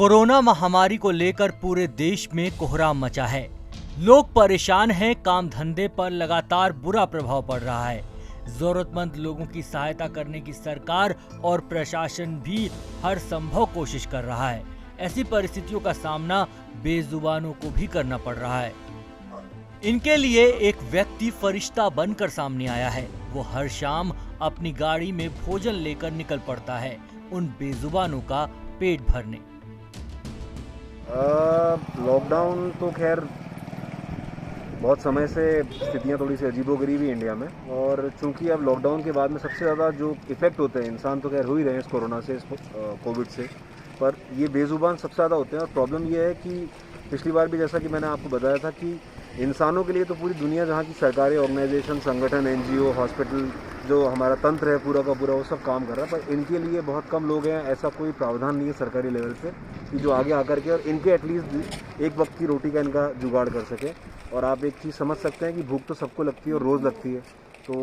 Corona महामारी को लेकर पूरे देश में कोहराम मचा है। लोग परेशान हैं, काम धंधे पर लगातार बुरा प्रभाव पड़ रहा है। जरूरतमंद लोगों की सहायता करने की सरकार और प्रशासन भी हर संभव कोशिश कर रहा है। ऐसी परिस्थितियों का सामना बेजुबानों को भी करना पड़ रहा है। इनके लिए एक व्यक्ति फरिश्ता बनकर सामने आया है। वो हर शाम अपनी गाड़ी में भोजन लेकर निकल पड़ता है उन बेजुबानों का पेट भरने। लॉकडाउन तो खैर बहुत समय से स्थितियाँ थोड़ी सी अजीबोगरीब ही इंडिया में, और चूंकि अब लॉकडाउन के बाद में सबसे ज़्यादा जो इफेक्ट होते हैं, इंसान तो खैर हो ही रहे हैं इस कोरोना से, इस कोविड से, पर ये बेजुबान सबसे ज़्यादा होते हैं। और प्रॉब्लम ये है कि पिछली बार भी जैसा कि मैंने आपको बताया था कि इंसानों के लिए तो पूरी दुनिया, जहाँ की सरकारी ऑर्गेनाइजेशन, संगठन, NGO, हॉस्पिटल, जो हमारा तंत्र है पूरा का पूरा, वो सब काम कर रहा है, पर इनके लिए बहुत कम लोग हैं। ऐसा कोई प्रावधान नहीं है सरकारी लेवल पे कि जो आगे आकर के और इनके एटलीस्ट एक वक्त की रोटी का इनका जुगाड़ कर सके। और आप एक चीज़ समझ सकते हैं कि भूख तो सबको लगती है और रोज़ लगती है, तो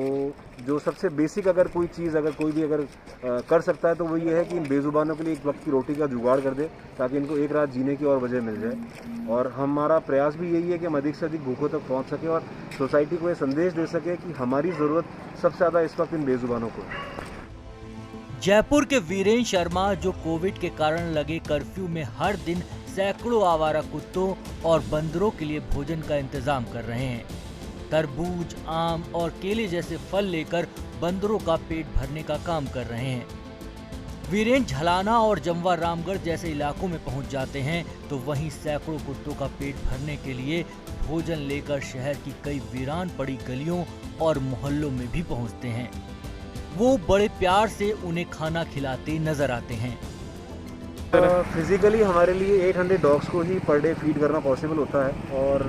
जो सबसे बेसिक अगर कोई चीज़ अगर कोई भी अगर कर सकता है तो वो ये है कि इन बेजुबानों के लिए एक वक्त की रोटी का जुगाड़ कर दे, ताकि इनको एक रात जीने की और वजह मिल जाए। और हमारा प्रयास भी यही है कि हम अधिक से अधिक भूखों तक पहुंच सके और सोसाइटी को ये संदेश दे सके कि हमारी ज़रूरत सबसे ज़्यादा इस वक्त इन बेजुबानों को है। जयपुर के वीरेन शर्मा, जो कोविड के कारण लगे कर्फ्यू में हर दिन सैकड़ों आवारा कुत्तों और बंदरों के लिए भोजन का इंतजाम कर रहे हैं। तरबूज, आम और केले जैसे फल लेकर बंदरों का पेट भरने का काम कर रहे हैं। वीरेन झलाना और जमवा रामगढ़ जैसे इलाकों में पहुंच जाते हैं, तो वहीं सैकड़ों कुत्तों का पेट भरने के लिए भोजन लेकर शहर की कई वीरान पड़ी गलियों और मोहल्लों में भी पहुंचते हैं। वो बड़े प्यार से उन्हें खाना खिलाते नजर आते हैं। फिजिकली हमारे लिए 800 डॉग्स को ही पर डे फीड करना पॉसिबल होता है, और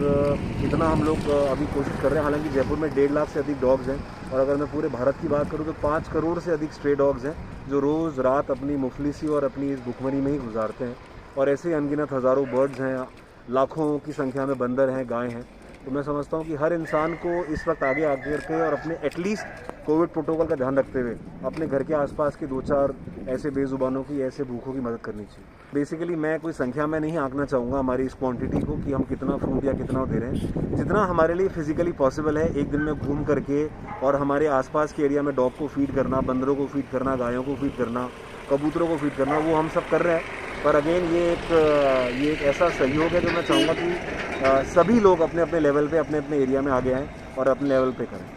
इतना हम लोग अभी कोशिश कर रहे हैं। हालांकि जयपुर में 1.5 लाख से अधिक डॉग्स हैं, और अगर मैं पूरे भारत की बात करूं तो 5 करोड़ से अधिक स्ट्रे डॉग्स हैं जो रोज़ रात अपनी मुफलिसी और अपनी इस भुखमरी में ही गुजारते हैं। और ऐसे ही अनगिनत हज़ारों बर्ड्स हैं, लाखों की संख्या में बंदर हैं, गाय हैं। तो मैं समझता हूँ कि हर इंसान को इस वक्त आगे आकर के और अपने एटलीस्ट कोविड प्रोटोकॉल का ध्यान रखते हुए अपने घर के आसपास के 2-4 ऐसे बेजुबानों की, ऐसे भूखों की मदद करनी चाहिए। बेसिकली मैं कोई संख्या में नहीं आंकना चाहूँगा हमारी इस क्वांटिटी को कि हम कितना फूड या कितना दे रहे हैं। जितना हमारे लिए फिजिकली पॉसिबल है एक दिन में घूम करके और हमारे आसपास के एरिया में डॉग को फीड करना, बंदरों को फीड करना, गायों को फीड करना, कबूतरों को फीड करना, वो हम सब कर रहे हैं। पर अगेन ये एक ऐसा सहयोग है जो मैं चाहूँगा कि सभी लोग अपने अपने लेवल पे, अपने अपने एरिया में आगे आएँ और अपने लेवल पे करें।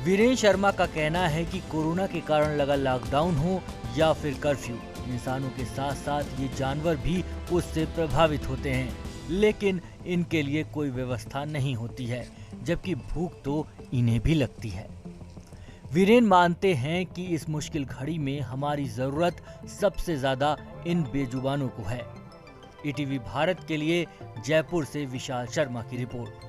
वीरेन शर्मा का कहना है कि कोरोना के कारण लगा लॉकडाउन हो या फिर कर्फ्यू, इंसानों के साथ साथ ये जानवर भी उससे प्रभावित होते हैं, लेकिन इनके लिए कोई व्यवस्था नहीं होती है, जबकि भूख तो इन्हें भी लगती है। वीरेन मानते हैं कि इस मुश्किल घड़ी में हमारी जरूरत सबसे ज्यादा इन बेजुबानों को है। ETV भारत के लिए जयपुर से विशाल शर्मा की रिपोर्ट।